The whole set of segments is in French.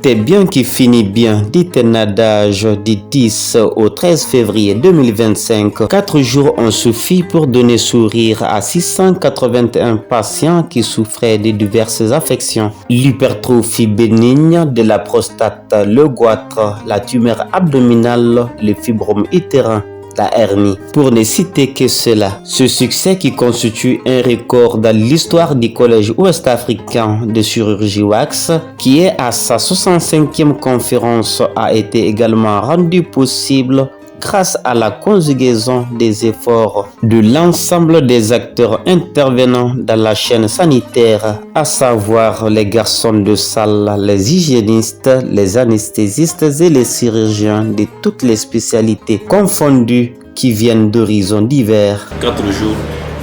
Tout est bien qui finit bien, dit un adage du 10 au 13 février 2025. 4 jours ont suffi pour donner sourire à 681 patients qui souffraient de diverses affections. L'hypertrophie bénigne de la prostate, le goitre, la tumeur abdominale, le fibrome utérin, la hernie, pour ne citer que cela. Ce succès qui constitue un record dans l'histoire du Collège ouest-africain de chirurgie WACS, qui est à sa 65e conférence, a été également rendu possible grâce à la conjugaison des efforts de l'ensemble des acteurs intervenant dans la chaîne sanitaire, à savoir les garçons de salle, les hygiénistes, les anesthésistes et les chirurgiens de toutes les spécialités confondues qui viennent d'horizons divers. 4 jours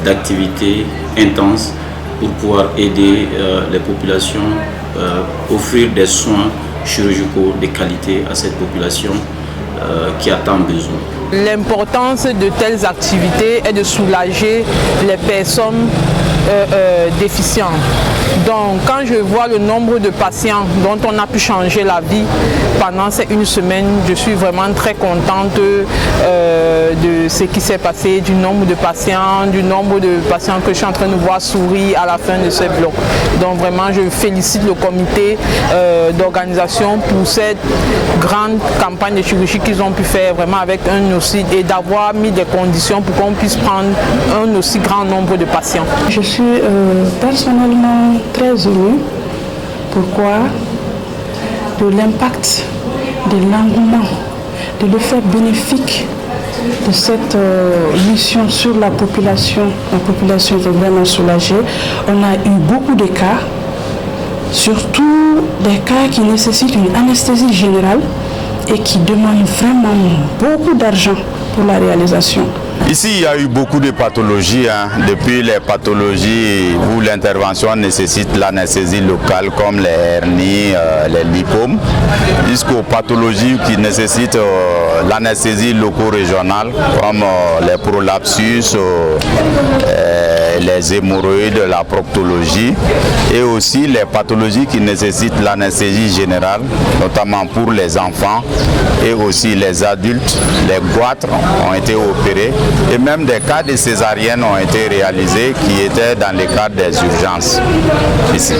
d'activité intense pour pouvoir aider les populations, offrir des soins chirurgicaux de qualité à cette population qui a tant besoin. L'importance de telles activités est de soulager les personnes déficientes. Donc quand je vois le nombre de patients dont on a pu changer la vie pendant ces une semaine, je suis vraiment très contente de ce qui s'est passé, du nombre de patients que je suis en train de voir sourire à la fin de ce bloc. Donc vraiment je félicite le comité d'organisation pour cette grande campagne de chirurgie qu'ils ont pu faire vraiment avec un aussi, et d'avoir mis des conditions pour qu'on puisse prendre un aussi grand nombre de patients. Je suis personnellement très émue. Pourquoi? De l'impact, de l'engouement, de l'effet bénéfique de cette mission sur la population. La population est vraiment soulagée. On a eu beaucoup de cas, surtout des cas qui nécessitent une anesthésie générale et qui demandent vraiment beaucoup d'argent pour la réalisation. Ici, il y a eu beaucoup de pathologies, depuis les pathologies où l'intervention nécessite l'anesthésie locale comme les hernies, les lipomes, jusqu'aux pathologies qui nécessitent l'anesthésie loco-régionale comme les prolapsus, les hémorroïdes, la proctologie, et aussi les pathologies qui nécessitent l'anesthésie générale, notamment pour les enfants et aussi les adultes. Les goitres ont été opérés et même des cas de césarienne ont été réalisés qui étaient dans le cadre des urgences ici.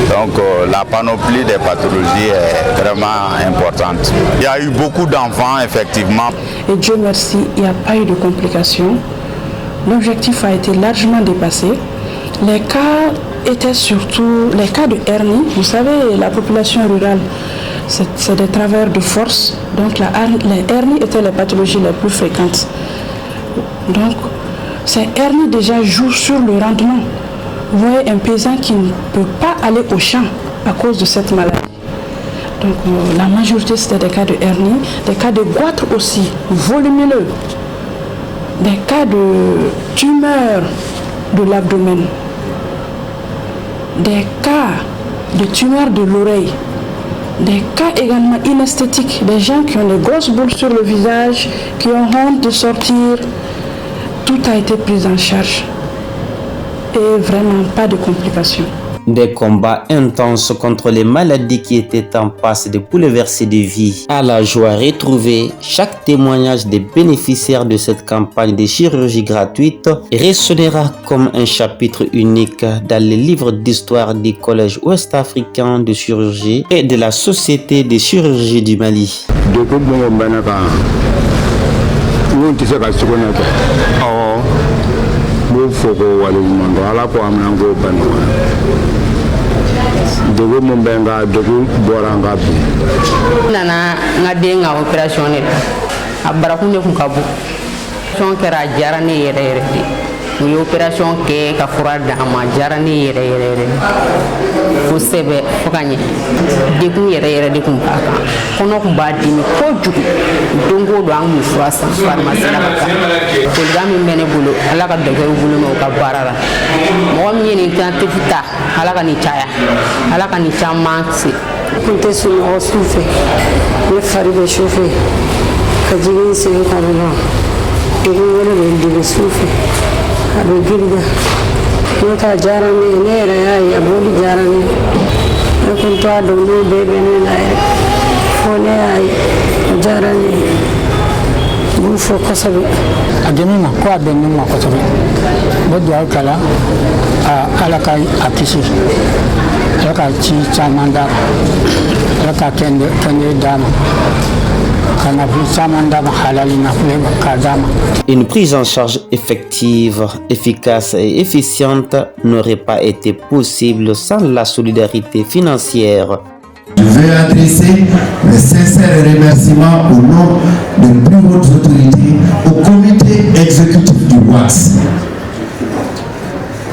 Donc la panoplie des pathologies est vraiment importante. Il y a eu beaucoup d'enfants effectivement. Et Dieu merci, il n'y a pas eu de complications. L'objectif a été largement dépassé. Les cas étaient surtout les cas de hernie. Vous savez, la population rurale, c'est des travers de force. Donc les hernies étaient les pathologies les plus fréquentes. Donc ces hernies déjà jouent sur le rendement. Vous voyez un paysan qui ne peut pas aller au champ à cause de cette maladie. Donc la majorité c'était des cas de hernie, des cas de goitre aussi, volumineux. Des cas de tumeurs de l'abdomen, des cas de tumeurs de l'oreille, des cas également inesthétiques, des gens qui ont des grosses boules sur le visage, qui ont honte de sortir. Tout a été pris en charge et vraiment pas de complications. Des combats intenses contre les maladies qui étaient en passe de bouleverser des vies. À la joie retrouvée, chaque témoignage des bénéficiaires de cette campagne de chirurgie gratuite résonnera comme un chapitre unique dans les livres d'histoire du Collège ouest-africain de chirurgie et de la Société de chirurgie du Mali. Dogo mumbenga dogo boranga bi nana ngade nga operation ne abara kunde kun kabu son kera jarani yere ni operation ke ka fura da ma jarani yere fo sebe fo kanye de kun yere de kun pa kono kun ba di ni ko jugu dongo do an mu fura san pharmacie la ka ko gami mene bulu ala ka docteur bulu no ka barara mo mi ni tan te fita ala ka ni chaya ala ka ni chama si kunte su no sufe ne fari be sufe ka jigi se ka no de wala be sufe abe gilda no ta jarane ne ra ya boli jarane Adenima ko abenima ko sabe bodu akala alaka akisi alaka chi chamanda alaka kende dama kana chamanda halali na kuleba kadama. Une prise en charge effective, efficace et efficiente n'aurait pas été possible sans la solidarité financière. Je veux adresser mes sincères remerciements au nom des plus hautes autorités, au comité exécutif du WAX,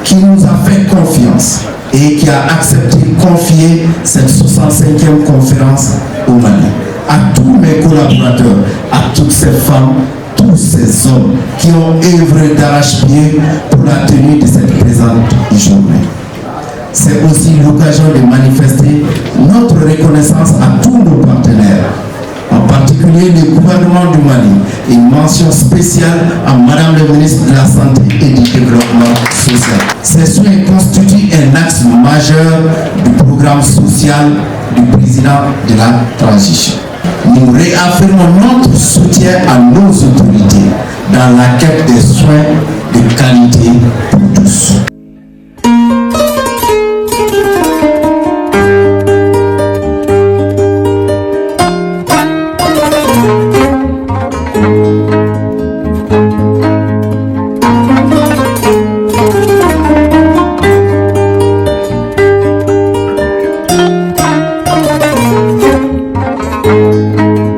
qui nous a fait confiance et qui a accepté de confier cette 65e conférence au Mali. À tous mes collaborateurs, à toutes ces femmes, tous ces hommes qui ont œuvré d'arrache-pied pour la tenue de cette présente journée. C'est aussi l'occasion de manifester notre reconnaissance à tous nos partenaires, en particulier le gouvernement du Mali. Une mention spéciale à Madame le ministre de la Santé et du Développement social. Ces soins constituent un axe majeur du programme social du président de la transition. Nous réaffirmons notre soutien à nos autorités dans la quête des soins de qualité pour tous.